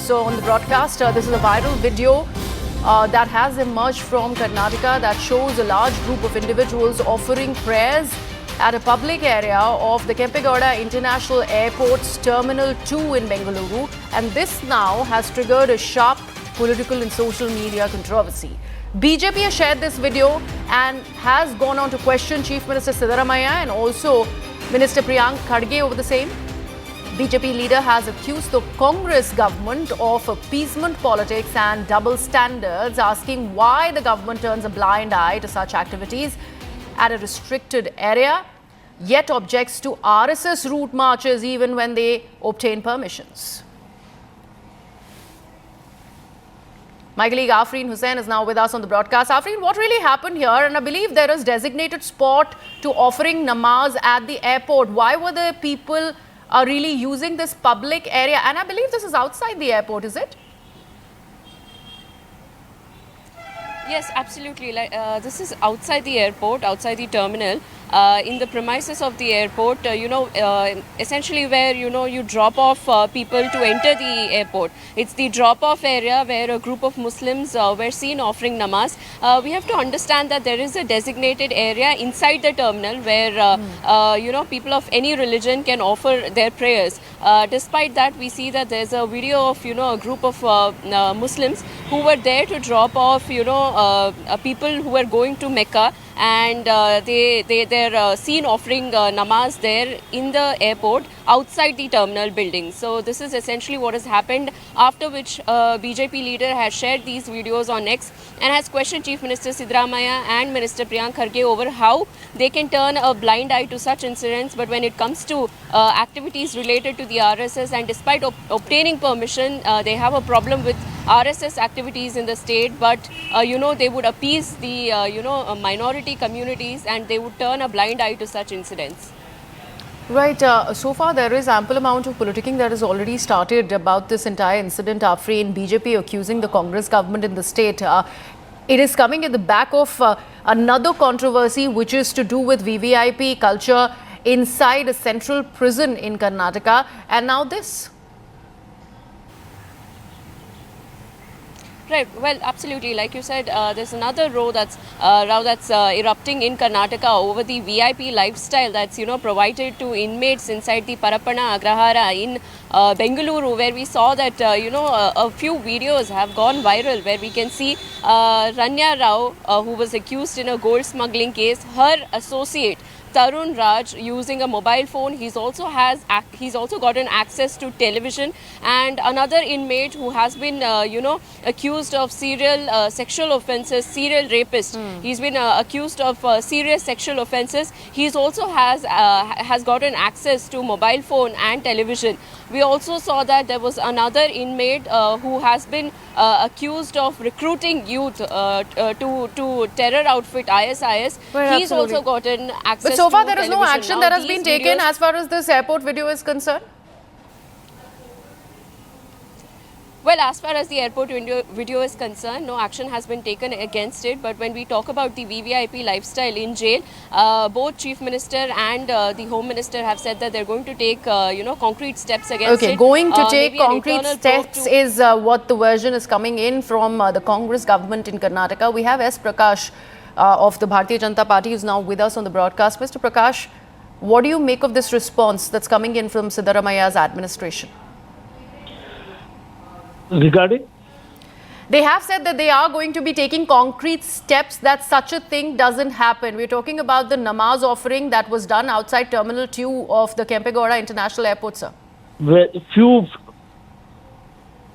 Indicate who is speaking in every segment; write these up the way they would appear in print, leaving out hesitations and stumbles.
Speaker 1: us on the broadcast. This is a viral video that has emerged from Karnataka that shows a large group of individuals offering prayers at a public area of the Kempegowda International Airport's Terminal 2 in Bengaluru. And this now has triggered a sharp political and social media controversy. BJP has shared this video and has gone on to question Chief Minister Siddaramaiah and also Minister Priyank Kharge over the same. BJP leader has accused the Congress government of appeasement politics and double standards, asking why the government turns a blind eye to such activities at a restricted area, yet objects to RSS route marches even when they obtain permissions. My colleague Afreen Hussain is now with us on the broadcast. Afreen, what really happened here? And I believe there is designated spot to offering namaz at the airport. Why were the people really using this public area? And I believe this is outside the airport, is it?
Speaker 2: Yes, absolutely. This is outside the airport, outside the terminal, in the premises of the airport, essentially where, you drop off people to enter the airport. It's the drop-off area where a group of Muslims were seen offering namaz. We have to understand that there is a designated area inside the terminal where, people of any religion can offer their prayers. Despite that, we see that there's a video of, a group of Muslims who were there to drop off, people who were going to Mecca, and they're seen offering namaz there in the airport outside the terminal building. So this is essentially what has happened, after which BJP leader has shared these videos on X and has questioned Chief Minister Siddaramaiah and Minister Priyank Kharge over how they can turn a blind eye to such incidents. But when it comes to activities related to the RSS, and despite obtaining permission, they have a problem with RSS activities in the state, but they would appease the minority communities and they would turn a blind eye to such incidents.
Speaker 1: Right. So far, there is ample amount of politicking that has already started about this entire incident. Afreen, BJP accusing the Congress government in the state. It is coming at the back of another controversy, which is to do with VVIP culture inside a central prison in Karnataka. And now this.
Speaker 2: Right. Well, absolutely. Like you said, there's another row that's erupting in Karnataka over the VIP lifestyle that's provided to inmates inside the Parappana Agrahara in Bengaluru, where we saw that a few videos have gone viral, where we can see Ranya Rao, who was accused in a gold smuggling case, her associate Tarun Raj using a mobile phone. He's also gotten access to television, and another inmate who has been accused of serial sexual offences, serial rapist. He's been accused of serious sexual offences. He's also has gotten access to mobile phone and television. We also saw that there was another inmate who has been accused of recruiting youth to terror outfit ISIS.
Speaker 1: Well,
Speaker 2: he's also gotten access.
Speaker 1: But so far, there is
Speaker 2: television.
Speaker 1: no action that has been taken as far as this airport video is concerned.
Speaker 2: Well, as far as the airport video is concerned, no action has been taken against it. But when we talk about the VVIP lifestyle in jail, both Chief Minister and the Home Minister have said that they're going to take, concrete steps against it.
Speaker 1: Okay, going to take concrete steps is what the version is coming in from the Congress government in Karnataka. We have S. Prakash of the Bharatiya Janata Party, who's now with us on the broadcast. Mr. Prakash, what do you make of this response that's coming in from Siddaramaiah's administration?
Speaker 3: Regarding?
Speaker 1: They have said that they are going to be taking concrete steps that such a thing doesn't happen. We're talking about the namaz offering that was done outside Terminal 2 of the Kempegowda International Airport, sir.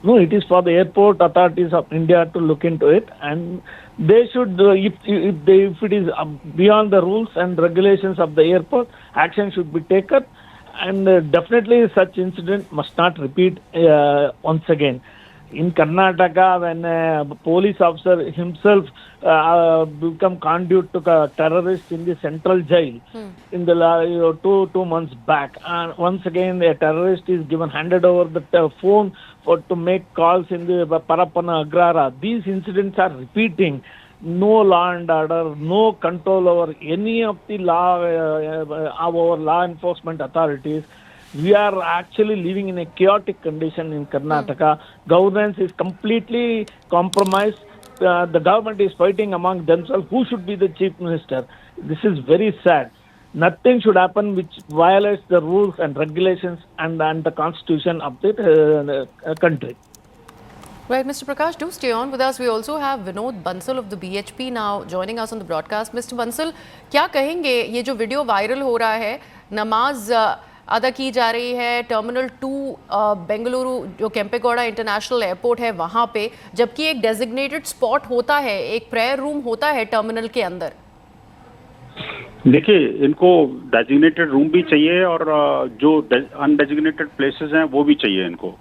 Speaker 3: No, it is for the airport authorities of India to look into it, and they should, if it is beyond the rules and regulations of the airport, action should be taken, and definitely such incident must not repeat once again. In Karnataka, when a police officer himself become conduit to terrorists in the central jail in the 2 months back, and once again a terrorist is handed over the phone to make calls in the Parappana Agrahara. These incidents are repeating. No law and order, no control over any of the law, our law enforcement authorities. We are actually living in a chaotic condition in Karnataka. Governance is completely compromised. The government is fighting among themselves who should be the chief minister. This is very sad. Nothing should happen which violates the rules and regulations and the constitution of the country.
Speaker 1: Right, Mr. Prakash, do stay on with us. We also have Vinod Bansal of the BHP now joining us on the broadcast. Mr. Bansal, क्या कहेंगे ये जो video viral हो रहा है, नमाज अदा की जा रही है टर्मिनल 2 बेंगलुरु जो केम्पेगौड़ा इंटरनेशनल एयरपोर्ट है वहाँ पे, जबकि एक डेजिग्नेटेड स्पॉट होता है, एक प्रेयर रूम होता है टर्मिनल के अंदर।
Speaker 4: देखिए, इनको डेजिग्नेटेड रूम भी चाहिए और जो अनडेजिग्नेटेड प्लेसेस हैं वो भी चाहिए इनको।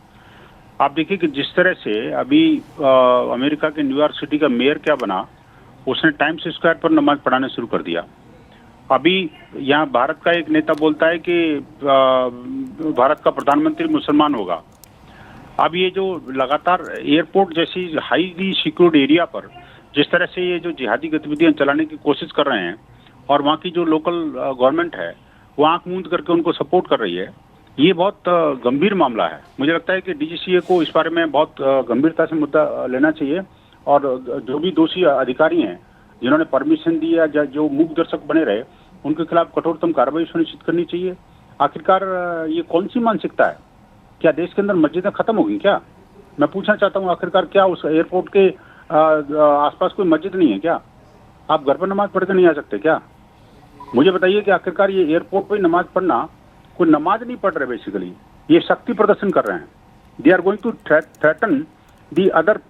Speaker 4: आप देखिए कि जिस तरह से अभी अमेरिका के न्यूयॉर्क सिटी का मेयर क्या बना, उसने टाइम्स स्क्वायर पर नमाज पढ़ाने शुरू कर दिया। अभी यहाँ भारत का एक नेता बोलता है कि भारत का प्रधानमंत्री मुसलमान होगा। अब ये जो लगातार एयरपोर्ट जैसी हाईली सिक्योर्ड एरिया पर जिस तरह से ये जो जिहादी गतिविधियां चलाने की कोशिश कर रहे हैं और वहाँ की जो लोकल गवर्नमेंट है वो आंख मूंद करके उनको सपोर्ट कर रही है, ये बहुत गंभीर मामला है। मुझे लगता है कि डीजीसीए को इस बारे में बहुत गंभीरता से मुद्दा लेना चाहिए और जो भी दोषी अधिकारी हैं जिन्होंने परमिशन दी या जो मूक दर्शक बने रहे उनके खिलाफ कठोरतम कार्रवाई सुनिश्चित करनी चाहिए। आखिरकार ये कौन सी मानसिकता है? क्या देश के अंदर मस्जिदें खत्म होगी क्या? मैं पूछना चाहता हूँ, आखिरकार क्या उस एयरपोर्ट के आसपास कोई मस्जिद नहीं है क्या? आप घर पर नमाज पढ़ के नहीं आ सकते क्या? मुझे बताइए कि आखिरकार ये एयरपोर्ट पर नमाज पढ़ना, कोई नमाज नहीं पढ़ रहे, बेसिकली ये शक्ति प्रदर्शन कर रहे हैं। They are going to threaten the other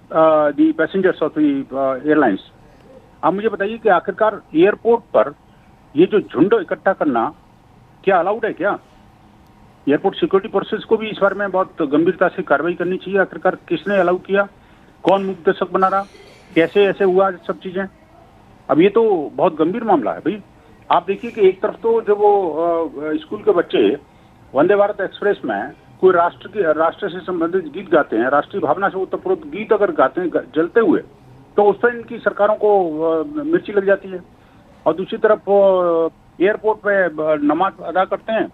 Speaker 4: the passengers of the airlines. आप मुझे बताइए कि आखिरकार एयरपोर्ट पर ये जो झुंड इकट्ठा करना क्या अलाउड है क्या? एयरपोर्ट सिक्योरिटी फोर्सेस को भी इस बारे में बहुत गंभीरता से कार्रवाई करनी चाहिए। आखिरकार किसने अलाउ किया, कौन मुख्य दर्शक बना रहा, कैसे ऐसे हुआ सब चीजें? अब ये तो बहुत गंभीर मामला है भाई। आप देखिए कि एक तरफ तो जब वो स्कूल के बच्चे वंदे भारत एक्सप्रेस में कोई राष्ट्र से संबंधित गीत गाते हैं, राष्ट्रीय भावना से ओतप्रोत गीत अगर गाते हैं जलते हुए, तो उस पर इनकी सरकारों को मिर्ची लग जाती है। और दूसरी तरफ एयरपोर्ट पे नमाज अदा करते हैं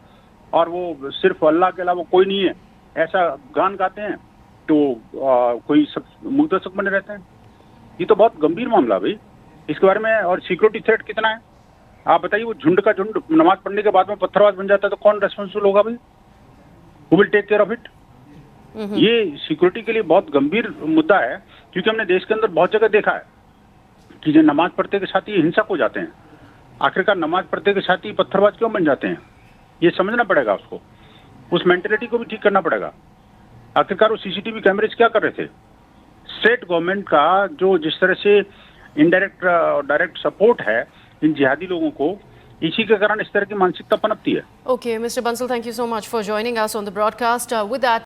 Speaker 4: और वो सिर्फ अल्लाह के अलावा कोई नहीं है ऐसा गान गाते हैं, तो कोई सब मुख्य दर्शक बने रहते हैं। ये तो बहुत गंभीर मामला भाई। इसके बारे में और सिक्योरिटी थ्रेट कितना है आप बताइए। वो झुंड का झुंड नमाज पढ़ने के बाद में पत्थरबाज बन जाता है तो कौन रेस्पॉन्सिबल होगा भाई? Who will take care of it? ये सिक्योरिटी के लिए बहुत गंभीर मुद्दा है, क्योंकि हमने देश के अंदर बहुत जगह देखा है कि जो नमाज पढ़ते के साथ ही हिंसक हो जाते हैं। आखिरकार नमाज पढ़ते के साथ ही पत्थरबाज क्यों बन जाते हैं? ये समझना पड़ेगा उसको, उस मेंटेलिटी को भी ठीक करना पड़ेगा। आखिरकार वो सीसीटीवी कैमरेज क्या कर रहे थे? स्टेट गवर्नमेंट का जो जिस तरह से इनडायरेक्ट और डायरेक्ट सपोर्ट है इन जिहादी लोगों को, इसी के कारण इस तरह की मानसिकता पनपती है।
Speaker 1: Okay, Mr. Bansal, thank you so much for joining us on the broadcast. With that